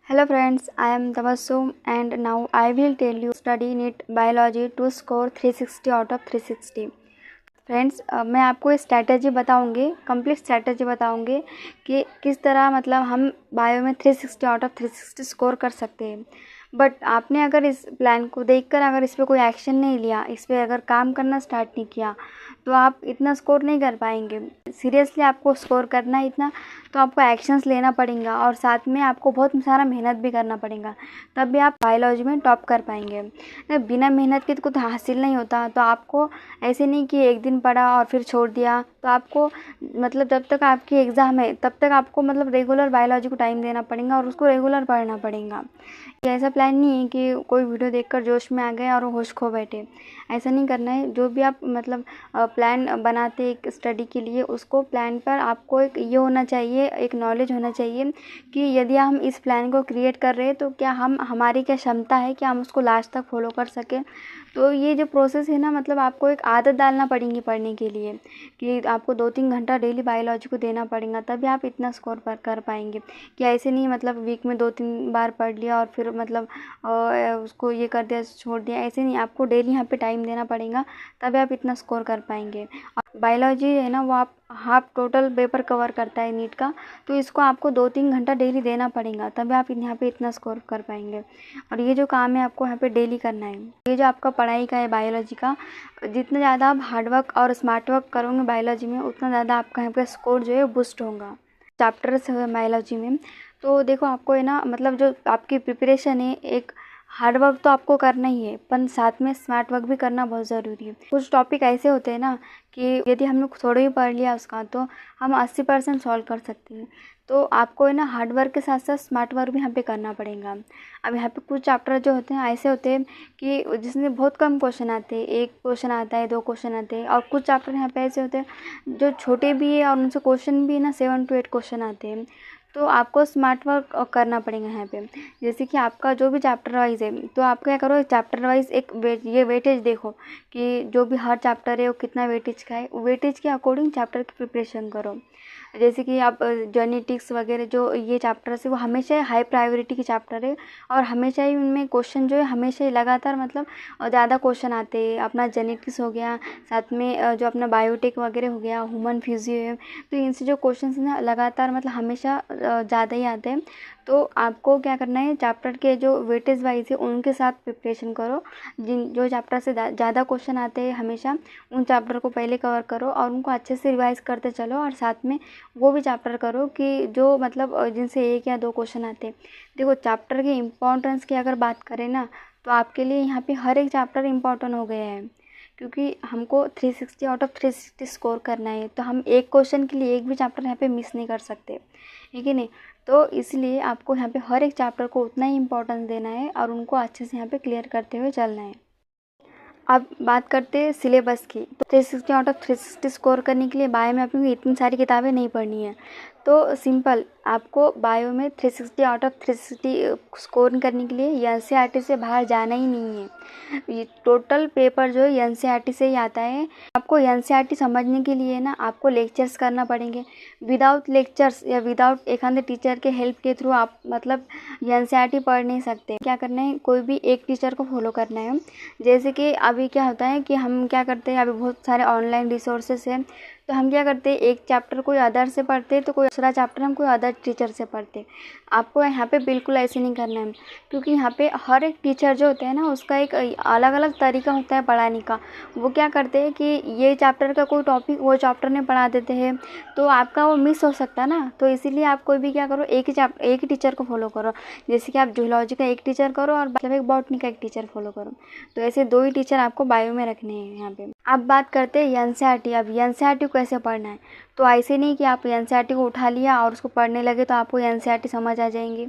Hello friends, I am Tabassum and now I will tell you study NEET biology to score 360 out of 360। Friends मैं आपको strategy बताऊंगी, complete strategy बताऊंगी कि किस तरह मतलब हम बायो में 360 आउट ऑफ 360 स्कोर कर सकते हैं। बट आपने अगर इस प्लान को देखकर अगर इस पर कोई एक्शन नहीं लिया, इस पर अगर काम करना स्टार्ट नहीं किया तो आप इतना स्कोर नहीं कर पाएंगे। सीरियसली आपको स्कोर करना है इतना तो आपको एक्शंस लेना पड़ेगा और साथ में आपको बहुत सारा मेहनत भी करना पड़ेगा, तब भी आप बायोलॉजी में टॉप कर पाएंगे। बिना मेहनत के तो कुछ हासिल नहीं होता। तो आपको ऐसे नहीं कि एक दिन पढ़ा और फिर छोड़ दिया, तो आपको मतलब जब तक आपकी एग्ज़ाम है तब तक आपको मतलब रेगुलर बायोलॉजी को टाइम देना पड़ेगा और उसको रेगुलर पढ़ना पड़ेगा। ये ऐसा प्लान नहीं है कि कोई वीडियो देखकर जोश में आ गए और होश खो बैठे, ऐसा नहीं करना है। जो भी आप मतलब प्लान बनाते एक स्टडी के लिए, उसको प्लान पर आपको एक ये होना चाहिए, एक नॉलेज होना चाहिए कि यदि हम इस प्लान को क्रिएट कर रहे हैं तो क्या हमारी क्या क्षमता है कि हम उसको लास्ट तक फॉलो कर सकें। तो ये जो प्रोसेस है ना, मतलब आपको एक आदत डालना पड़ेगी पढ़ने के लिए कि आपको 2-3 घंटा डेली बायोलॉजी को देना पड़ेगा, तभी आप इतना स्कोर कर पाएंगे। कि ऐसे नहीं मतलब वीक में 2-3 बार पढ़ लिया और फिर मतलब उसको ये कर दिया छोड़ दिया, ऐसे नहीं। आपको डेली यहाँ पे टाइम देना पड़ेगा, तभी आप इतना स्कोर कर पाएंगे। बायोलॉजी है ना, वो आप हाफ टोटल पेपर कवर करता है नीट का, तो इसको आपको 2-3 घंटा डेली देना पड़ेगा, तभी आप यहाँ पे इतना स्कोर कर पाएंगे। और ये जो काम है आपको यहाँ पे डेली करना है। ये जो आपका पढ़ाई का है बायोलॉजी का, जितना ज़्यादा आप हार्डवर्क और स्मार्ट वर्क करोगे बायोलॉजी में, उतना ज़्यादा आपका यहाँ पे स्कोर जो है बूस्ट होगा। चैप्टर्स है बायोलॉजी में, तो देखो आपको है ना, मतलब जो आपकी प्रिपरेशन है, एक हार्ड वर्क तो आपको करना ही है, पर साथ में स्मार्ट वर्क भी करना बहुत ज़रूरी है। कुछ टॉपिक ऐसे होते हैं ना कि यदि हमने थोड़ा ही पढ़ लिया उसका तो हम 80% सॉल्व कर सकते हैं। तो आपको है ना हार्ड वर्क के साथ साथ स्मार्ट वर्क भी यहाँ पे करना पड़ेगा। अब यहाँ पे कुछ चैप्टर जो होते हैं ऐसे होते हैं कि जिसमें बहुत कम क्वेश्चन आते हैं, 1 क्वेश्चन आता है, 2 क्वेश्चन आते हैं। और कुछ चैप्टर यहाँ पे ऐसे होते हैं जो छोटे भी है और उनसे क्वेश्चन भी ना 7 to 8 क्वेश्चन आते हैं। तो आपको स्मार्ट वर्क करना पड़ेगा यहाँ पे। जैसे कि आपका जो भी चैप्टर वाइज है, तो आप क्या करो, चैप्टर वाइज एक ये वेटेज देखो कि जो भी हर चैप्टर है वो कितना वेटेज का है। वेटेज के अकॉर्डिंग चैप्टर की प्रिपरेशन करो। जैसे कि आप जेनेटिक्स वगैरह जो ये चैप्टर्स है वो हमेशा हाई प्रायोरिटी के चैप्टर है और हमेशा ही उनमें क्वेश्चन जो है हमेशा ही लगातार मतलब ज़्यादा क्वेश्चन आते हैं। अपना जेनेटिक्स हो गया, साथ में जो अपना बायोटेक वगैरह हो गया, ह्यूमन फिजियो है, तो इनसे जो क्वेश्चन है ना लगातार मतलब हमेशा ज़्यादा ही आते हैं। तो आपको क्या करना है, चैप्टर के जो वेटेज वाइज है उनके साथ प्रिपरेशन करो। जो चैप्टर से ज़्यादा क्वेश्चन आते हैं हमेशा, उन चैप्टर को पहले कवर करो और उनको अच्छे से रिवाइज करते चलो। और साथ में वो भी चैप्टर करो कि जो मतलब जिनसे 1 या 2 क्वेश्चन आते हैं। देखो चैप्टर के इम्पोर्टेंस की अगर बात करें ना, तो आपके लिए यहाँ पे हर एक चैप्टर इम्पोर्टेंट हो गया है, क्योंकि हमको 360 आउट ऑफ 360 स्कोर करना है। तो हम एक क्वेश्चन के लिए एक भी चैप्टर यहाँ पे मिस नहीं कर सकते, ठीक है नहीं। तो इसलिए आपको यहाँ पे हर एक चैप्टर को उतना ही इम्पोर्टेंस देना है और उनको अच्छे से यहाँ पे क्लियर करते हुए चलना है। अब बात करते हैं सिलेबस की। तो 360 आउट ऑफ 360 स्कोर करने के लिए बायो में आपको इतनी सारी किताबें नहीं पढ़नी है। तो सिंपल आपको बायो में 360 आउट ऑफ 360 स्कोर करने के लिए एनसीईआरटी से बाहर जाना ही नहीं है। ये टोटल पेपर जो है एनसीईआरटी से ही आता है। आपको एनसीईआरटी समझने के लिए ना आपको लेक्चर्स करना पड़ेंगे। विदाउट लेक्चर्स या विदाउट एक आधे टीचर के हेल्प के थ्रू आप मतलब एनसीईआरटी पढ़ नहीं सकते। क्या करना है, कोई भी एक टीचर को फॉलो करना है। जैसे कि अभी क्या होता है कि हम क्या करते हैं, अभी बहुत सारे ऑनलाइन रिसोर्सेस हैं, तो हम क्या करते हैं, एक चैप्टर कोई अदर से पढ़ते हैं तो कोई दूसरा चैप्टर हम कोई अदर टीचर से पढ़ते हैं। आपको यहाँ पे बिल्कुल ऐसे नहीं करना है, क्योंकि यहाँ पे हर एक टीचर जो होता है ना उसका एक अलग अलग तरीका होता है पढ़ाने का। वो क्या करते हैं कि ये चैप्टर का कोई टॉपिक वो चैप्टर में पढ़ा देते हैं, तो आपका वो मिस हो सकता है ना। तो इसीलिए आप कोई भी क्या करो, एक ही टीचर को फॉलो करो। जैसे कि आप जूलॉजी का एक टीचर करो और मतलब एक बॉटनी का एक टीचर फॉलो करो। तो ऐसे 2 ही टीचर आपको बायो में रखने हैं यहाँ पे। अब बात करते हैं एनसीईआरटी। अब एनसीईआरटी कैसे पढ़ना है, तो ऐसे नहीं कि आप एनसीईआरटी को उठा लिया और उसको पढ़ने लगे तो आपको एनसीईआरटी समझ आ जाएंगी,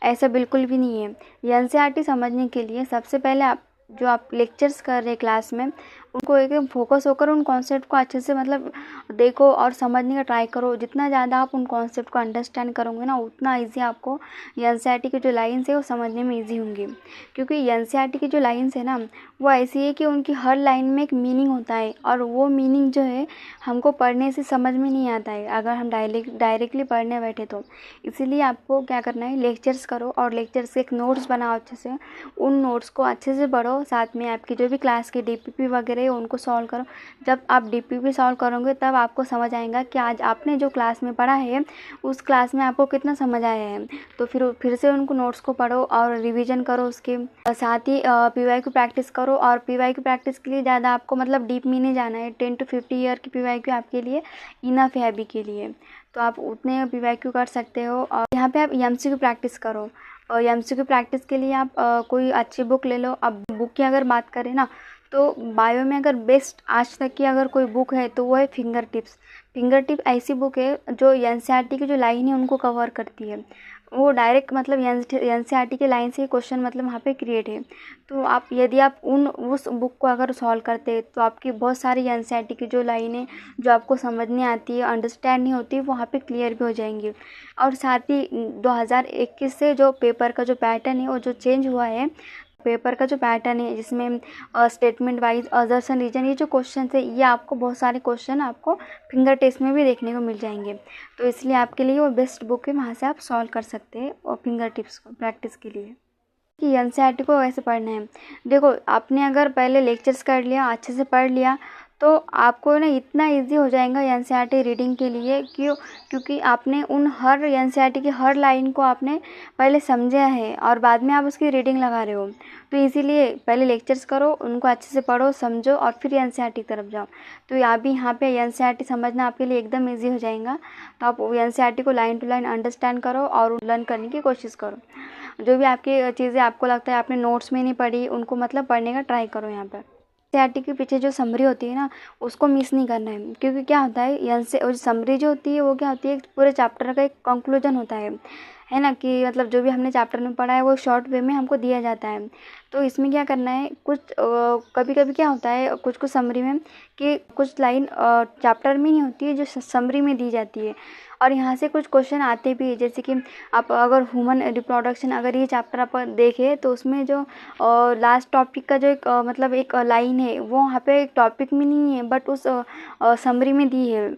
ऐसा बिल्कुल भी नहीं है। एनसीईआरटी समझने के लिए सबसे पहले आप जो आप लेक्चर्स कर रहे हैं क्लास में, उनको एकदम फोकस होकर उन कॉन्सेप्ट को अच्छे से मतलब देखो और समझने का ट्राई करो। जितना ज़्यादा आप उन कॉन्सेप्ट को अंडरस्टैंड करोगे ना, उतना ईजी आपको एनसीईआरटी की जो लाइन्स है वो समझने में ईजी होंगी। क्योंकि एनसीईआरटी की जो लाइन्स है ना, वो ऐसी है कि उनकी हर लाइन में एक मीनिंग होता है, और वो मीनिंग जो है हमको पढ़ने से समझ में नहीं आता है अगर हम डायरेक्टली पढ़ने बैठे तो। इसीलिए आपको क्या करना है, लेक्चर्स करो और लेक्चर्स के एक नोट्स बनाओ अच्छे से। उन नोट्स को अच्छे से पढ़ो, साथ में आपकी जो भी क्लास के डीपीपी वगैरह है उनको सॉल्व करो। जब आप डीपीपी सॉल्व करोगे तब आपको समझ आएगा कि आज आपने जो क्लास में पढ़ा है उस क्लास में आपको कितना समझ आया है। तो फिर से उनको नोट्स को पढ़ो और रिवीजन करो। उसके साथ ही पीवाई की प्रैक्टिस करो, और पीवाई की प्रैक्टिस के लिए ज़्यादा आपको मतलब डीप में नहीं जाना है। 10 to 50 ईयर की पीवाई आपके लिए इनफ है अभी के लिए, तो आप उतने पीवाई कर सकते हो। और यहाँ पे आप एमसीक्यू प्रैक्टिस करो, और एमसीक्यू प्रैक्टिस के लिए आप कोई अच्छी बुक ले लो। अब बुक की अगर बात करें ना, तो बायो में अगर बेस्ट आज तक की अगर कोई बुक है तो वो है फिंगर टिप्स। फिंगर टिप ऐसी बुक है जो एनसीईआरटी की जो लाइन है उनको कवर करती है। वो डायरेक्ट मतलब एनसीईआरटी के लाइन से क्वेश्चन मतलब वहाँ पे क्रिएट है। तो आप यदि आप उस बुक को अगर सॉल्व करते तो आपकी बहुत सारी एनसीईआरटी की जो लाइनें जो आपको समझ नहीं आती है, अंडरस्टैंड नहीं होती, वो वहाँ पे क्लियर भी हो जाएंगी। और साथ ही 2021 से जो पेपर का जो पैटर्न है वो जो चेंज हुआ है, पेपर का जो पैटर्न है जिसमें स्टेटमेंट वाइज अजर्शन रीजन ये जो क्वेश्चन है, ये आपको बहुत सारे क्वेश्चन आपको फिंगर टेस्ट में भी देखने को मिल जाएंगे। तो इसलिए आपके लिए वो बेस्ट बुक है, वहाँ से आप सॉल्व कर सकते हैं और फिंगर टिप्स को प्रैक्टिस के लिए। कि एनसीईआरटी को वैसे पढ़ना है, देखो आपने अगर पहले लेक्चर्स कर लिया, अच्छे से पढ़ लिया, तो आपको ना इतना इजी हो जाएगा एनसीईआरटी रीडिंग के लिए। क्योंकि आपने उन हर एनसीईआरटी की हर लाइन को आपने पहले समझा है और बाद में आप उसकी रीडिंग लगा रहे हो। तो इसीलिए पहले लेक्चर्स करो, उनको अच्छे से पढ़ो समझो, और फिर एनसीईआरटी की तरफ जाओ। तो यहाँ पे एनसीईआरटी समझना आपके लिए एकदम ईजी हो जाएगा। तो आप एनसीईआरटी को लाइन टू लाइन अंडरस्टैंड करो और लर्न करने की कोशिश करो। जो भी आपकी चीज़ें आपको लगता है आपने नोट्स में नहीं पढ़ी, उनको मतलब पढ़ने का ट्राई करो। यहाँ पर एनसीईआरटी के पीछे जो समरी होती है ना, उसको मिस नहीं करना है। क्योंकि क्या होता है, समरी जो होती है वो क्या होती है, पूरे चैप्टर का एक कंक्लूजन होता है ना। कि मतलब जो भी हमने चैप्टर में पढ़ा है वो शॉर्ट वे में हमको दिया जाता है। तो इसमें क्या करना है, कुछ कभी कभी क्या होता है कुछ समरी में कि कुछ लाइन चैप्टर में नहीं होती है जो समरी में दी जाती है, और यहाँ से कुछ क्वेश्चन आते भी है। जैसे कि आप अगर ह्यूमन रिप्रोडक्शन अगर ये चैप्टर आप देखें तो उसमें जो लास्ट टॉपिक का जो एक मतलब एक लाइन है वो वहाँ पे एक टॉपिक में नहीं है, बट उस समरी में दी है।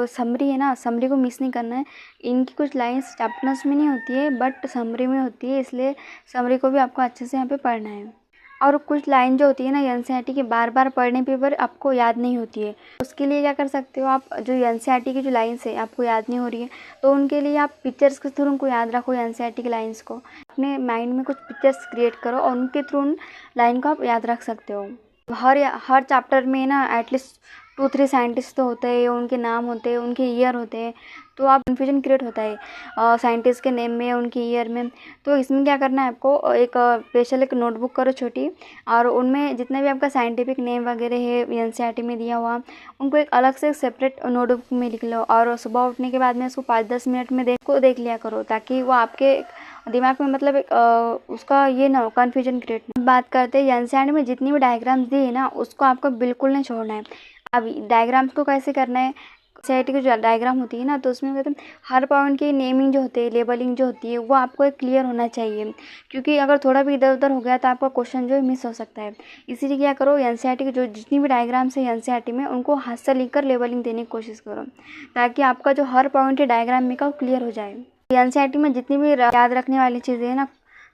समरी है ना, समरी को मिस नहीं करना है। इनकी कुछ लाइंस चैप्टर्स में नहीं होती है बट समरी में होती है, इसलिए समरी को भी आपको अच्छे से यहाँ पे पढ़ना है। और कुछ लाइन जो होती है ना एनसीईआरटी की बार बार पढ़ने पर आपको याद नहीं होती है। उसके लिए क्या कर सकते हो आप, जो एनसीईआरटी की जो लाइन्स है आपको याद नहीं हो रही है तो उनके लिए आप पिक्चर्स के थ्रू उनको याद रखो। एनसीईआरटी की लाइन्स को अपने माइंड में कुछ पिक्चर्स क्रिएट करो और उनके थ्रू उन लाइन को आप याद रख सकते हो। हर चैप्टर में ना एटलीस्ट 2-3 साइंटिस्ट तो होते हैं, उनके नाम होते हैं, उनके ईयर होते हैं, तो आप कन्फ्यूजन क्रिएट होता है साइंटिस्ट के नेम में, उनके ईयर में। तो इसमें क्या करना है आपको, एक स्पेशल एक नोटबुक करो छोटी, और उनमें जितने भी आपका साइंटिफिक नेम वगैरह है एनसीईआरटी में दिया हुआ, उनको एक अलग से सेपरेट नोटबुक में लिख लो। और सुबह उठने के बाद में उसको 5-10 मिनट में देख लिया करो, ताकि वो आपके दिमाग में मतलब एक उसका ये ना हो, कन्फ्यूजन क्रिएट ना। बात करते हैं एनसीईआरटी में जितनी भी डायग्राम्स दी है ना, उसको आपको बिल्कुल नहीं छोड़ना है। अब डायग्राम्स को कैसे करना है, एनसीईआरटी की जो डायग्राम होती है ना, तो उसमें मतलब हर पॉइंट की नेमिंग जो होती है, लेबलिंग जो होती है, वो आपको एक क्लियर होना चाहिए। क्योंकि अगर थोड़ा भी इधर उधर हो गया तो आपका क्वेश्चन जो है मिस हो सकता है। इसीलिए क्या करो, एनसीईआरटी की जो जितनी भी डायग्राम्स है एनसीईआरटी में, उनको हाथ से लिखकर लेबलिंग देने की कोशिश करो, ताकि आपका जो हर पॉइंट है डायग्राम में का क्लियर हो जाए। एनसीईआरटी में जितनी भी याद रखने वाली चीज़ें हैं ना,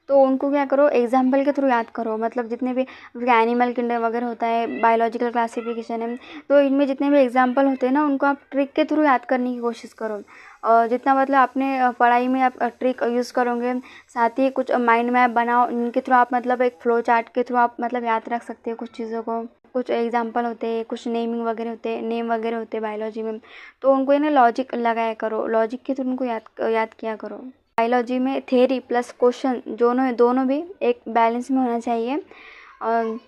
तो उनको क्या करो, एग्जाम्पल के थ्रू याद करो। मतलब जितने भी एनिमल किंडर वगैरह होता है, बायोलॉजिकल क्लासिफिकेशन है, तो इनमें जितने भी एग्जाम्पल होते हैं ना, उनको आप ट्रिक के थ्रू याद करने की कोशिश करो। और जितना मतलब आपने पढ़ाई में आप ट्रिक यूज़ करोगे, साथ ही कुछ माइंड मैप बनाओ, इनके थ्रू आप मतलब एक फ्लो चार्ट के थ्रू आप मतलब याद रख सकते हो कुछ चीज़ों को। कुछ एग्जाम्पल होते हैं, कुछ नेमिंग वगैरह होते हैं, नेम वगैरह होते हैं बायोलॉजी में, तो उनको ना लॉजिक लगाया करो, लॉजिक के थ्रू उनको याद किया करो। बायोलॉजी में थ्योरी प्लस क्वेश्चन दोनों भी एक बैलेंस में होना चाहिए। और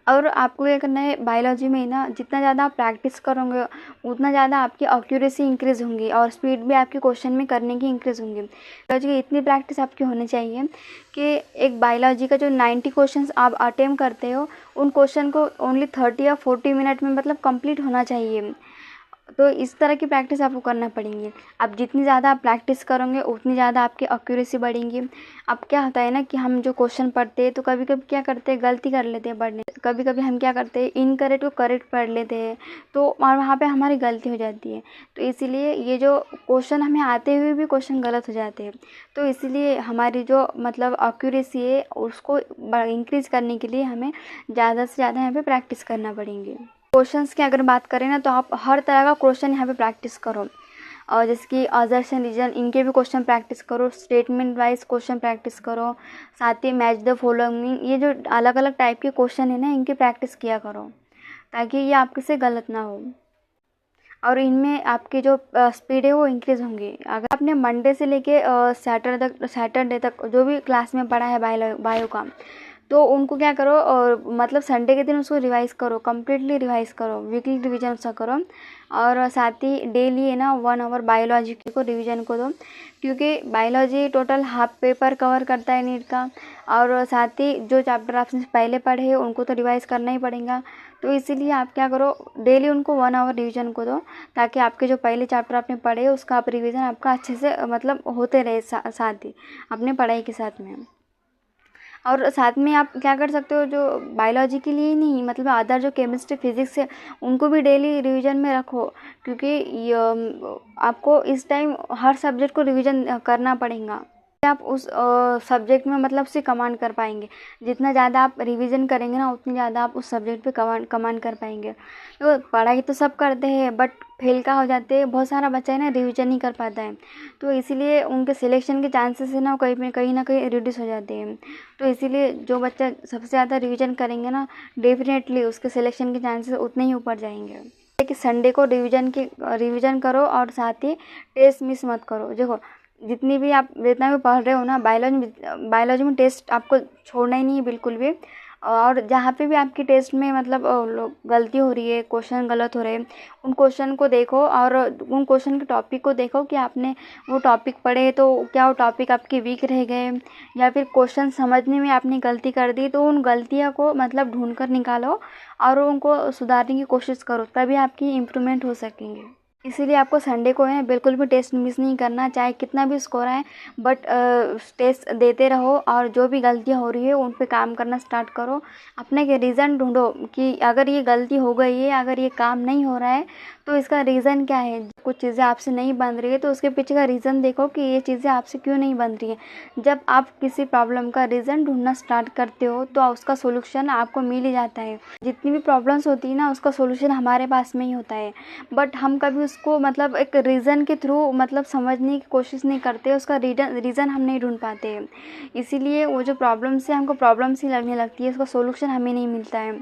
और आपको क्या करना है, बायोलॉजी में ना जितना ज़्यादा आप प्रैक्टिस करोगे उतना ज़्यादा आपकी एक्यूरेसी इंक्रीज़ होंगी और स्पीड भी आपकी क्वेश्चन में करने की इंक्रीज़ होंगी। बायोलॉजी की इतनी प्रैक्टिस आपकी होनी चाहिए कि एक बायोलॉजी का जो 90 क्वेश्चंस आप अटेम्प्ट करते हो उन क्वेश्चन को ओनली 30 या 40 मिनट में मतलब कंप्लीट होना चाहिए। तो इस तरह की प्रैक्टिस आपको करना पड़ेगी। अब जितनी ज़्यादा आप प्रैक्टिस करोगे उतनी ज़्यादा आपकी एक्यूरेसी बढ़ेंगी। अब क्या होता है ना कि हम जो क्वेश्चन पढ़ते हैं तो कभी कभी क्या करते हैं, गलती कर लेते हैं पढ़ने, कभी कभी हम क्या करते हैं इनकरेक्ट को करेक्ट पढ़ लेते हैं, तो और वहाँ पे हमारी गलती हो जाती है। तो इसीलिए ये जो क्वेश्चन हमें आते हुए भी क्वेश्चन गलत हो जाते हैं, तो इसीलिए हमारी जो मतलब एक्यूरेसी है उसको इंक्रीज़ करने के लिए हमें ज़्यादा से ज़्यादा यहाँ पे प्रैक्टिस करना पड़ेंगे। क्वेश्चंस की अगर बात करें ना तो आप हर तरह का क्वेश्चन यहाँ पे प्रैक्टिस करो, और जैसे कि असर्शन रीजन इनके भी क्वेश्चन प्रैक्टिस करो, स्टेटमेंट वाइज क्वेश्चन प्रैक्टिस करो, साथ ही मैच द फॉलोइंग, ये जो अलग अलग टाइप के क्वेश्चन है ना इनकी प्रैक्टिस किया करो ताकि ये आपके से गलत ना हो और इनमें आपकी जो स्पीड है वो इंक्रीज़ होंगी। अगर आपने मंडे से लेके सैटरडे तक जो भी क्लास में पढ़ा है बायो का, तो उनको क्या करो और मतलब संडे के दिन उसको रिवाइज़ करो, कम्प्लीटली रिवाइज़ करो, वीकली रिवीजन उसका करो। और साथ ही डेली है ना 1 आवर बायोलॉजी को रिवीजन को दो, क्योंकि biology total half paper cover करता है नीट का। और साथ ही जो चैप्टर आपने पहले पढ़े हैं उनको तो रिवाइज़ करना ही पड़ेगा, तो इसीलिए आप क्या करो डेली उनको 1 आवर रिवीजन को दो, ताकि आपके जो पहले चैप्टर आपने पढ़े उसका आप रिवीजन आपका अच्छे से मतलब होते रहे साथ ही अपने पढ़ाई के साथ में। और साथ में आप क्या कर सकते हो, जो बायोलॉजी के लिए ही नहीं मतलब अदर जो केमिस्ट्री फिजिक्स है उनको भी डेली रिवीजन में रखो, क्योंकि आपको इस टाइम हर सब्जेक्ट को रिवीजन करना पड़ेगा। आप उस सब्जेक्ट में मतलब से कमांड कर पाएंगे। जितना ज़्यादा आप रिवीजन करेंगे ना उतनी ज़्यादा आप उस सब्जेक्ट पे कमांड कर पाएंगे। तो पढ़ाई तो सब करते हैं बट फेल का हो जाते हैं, बहुत सारा बच्चा है ना रिवीजन नहीं कर पाता है, तो इसीलिए उनके सिलेक्शन के चांसेस है ना कहीं ना कहीं रिड्यूस हो जाते हैं। तो इसीलिए जो बच्चा सबसे ज़्यादा रिवीजन करेंगे ना डेफिनेटली उसके सिलेक्शन के चांसेस उतने ही ऊपर जाएंगे। कि संडे को रिवीजन करो और साथ ही टेस्ट मिस मत करो। देखो जितना भी पढ़ रहे हो ना बायोलॉजी में टेस्ट आपको छोड़ना ही नहीं है बिल्कुल भी। और जहाँ पे भी आपकी टेस्ट में मतलब गलती हो रही है, क्वेश्चन गलत हो रहे हैं, उन क्वेश्चन को देखो और उन क्वेश्चन के टॉपिक को देखो कि आपने वो टॉपिक पढ़े तो क्या वो टॉपिक आपके वीक रह गए या फिर क्वेश्चन समझने में आपने गलती कर दी, तो उन गलतियों को मतलब ढूंढ कर निकालो और उनको सुधारने की कोशिश करो, तभी आपकी इम्प्रूवमेंट हो सकेंगे। इसीलिए आपको संडे को है बिल्कुल भी टेस्ट मिस नहीं करना, चाहे कितना भी स्कोर आए, बट टेस्ट देते रहो और जो भी गलतियाँ हो रही है उन पे काम करना स्टार्ट करो। अपने के रीज़न ढूंढो कि अगर ये गलती हो गई है, अगर ये काम नहीं हो रहा है तो इसका रीज़न क्या है। कुछ चीज़ें आपसे नहीं बन रही है तो उसके पीछे का रीज़न देखो कि ये चीज़ें आपसे क्यों नहीं बन रही है। जब आप किसी प्रॉब्लम का रीज़न ढूंढना स्टार्ट करते हो तो उसका सोल्यूशन आपको मिल ही जाता है। जितनी भी प्रॉब्लम्स होती है ना उसका सोल्यूशन हमारे पास में ही होता है, बट हम कभी उसको मतलब एक रीज़न के थ्रू मतलब समझने की कोशिश नहीं करते, उसका रीज़न हम नहीं ढूंढ पाते हैं। इसीलिए वो जो प्रॉब्लम्स है हमको प्रॉब्लम्स ही लगने लगती है, उसका सोल्यूशन हमें नहीं मिलता है।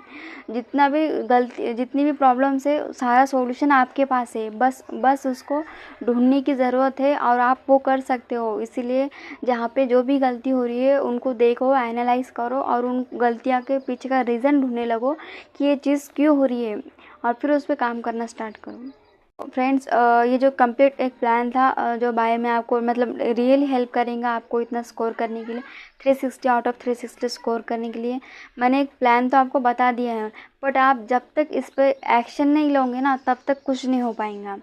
जितनी भी प्रॉब्लम्स है सारा सोल्यूशन आपके पास है, बस उसको ढूंढने की ज़रूरत है और आप वो कर सकते हो। इसीलिए जहाँ पे जो भी गलती हो रही है उनको देखो, एनालाइज करो और उन गलतियाँ के पीछे का रीज़न ढूंढने लगो कि ये चीज़ क्यों हो रही है और फिर उस पर काम करना स्टार्ट करो। फ्रेंड्स ये जो कंप्लीट एक प्लान था जो बायो में आपको मतलब रियली हेल्प करेगा आपको इतना स्कोर करने के लिए, 360 आउट ऑफ 360 स्कोर करने के लिए। मैंने एक प्लान तो आपको बता दिया है, बट आप जब तक इस पर एक्शन नहीं लोगे ना तब तक कुछ नहीं हो पाएगा।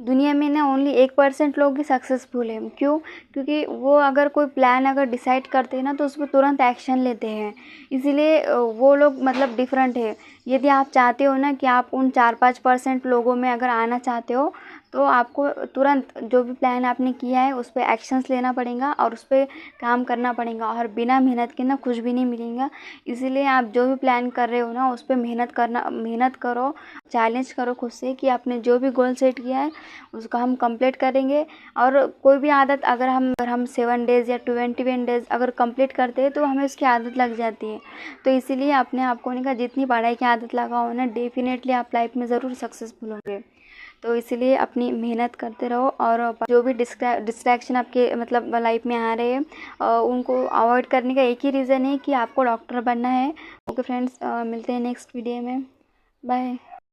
दुनिया में ना ओनली 1% लोग ही सक्सेसफुल हैं। क्यों? क्योंकि वो अगर कोई प्लान अगर डिसाइड करते हैं ना तो उस पर तुरंत एक्शन लेते हैं, इसीलिए वो लोग मतलब डिफरेंट है। यदि आप चाहते हो ना कि आप उन 4-5% लोगों में अगर आना चाहते हो तो आपको तुरंत जो भी प्लान आपने किया है उस पर एक्शंस लेना पड़ेगा और उस पर काम करना पड़ेगा, और बिना मेहनत के ना कुछ भी नहीं मिलेगा। इसीलिए आप जो भी प्लान कर रहे हो ना उस पर मेहनत करो, चैलेंज करो खुद से कि आपने जो भी गोल सेट किया है उसको हम कंप्लीट करेंगे। और कोई भी आदत अगर हम 7 डेज़ या 21 डेज़ अगर कंप्लीट करते हैं तो हमें उसकी आदत लग जाती है। तो इसीलिए अपने आप को जितनी पढ़ाई की आदत लगाओ ना डेफिनेटली आप लाइफ में ज़रूर सक्सेसफुल होंगे। तो इसीलिए अपनी मेहनत करते रहो और जो भी डिस्ट्रैक्शन आपके मतलब लाइफ में आ रहे हैं उनको अवॉइड करने का एक ही रीज़न है कि आपको डॉक्टर बनना है। ओके फ्रेंड्स, मिलते हैं नेक्स्ट वीडियो में। बाय।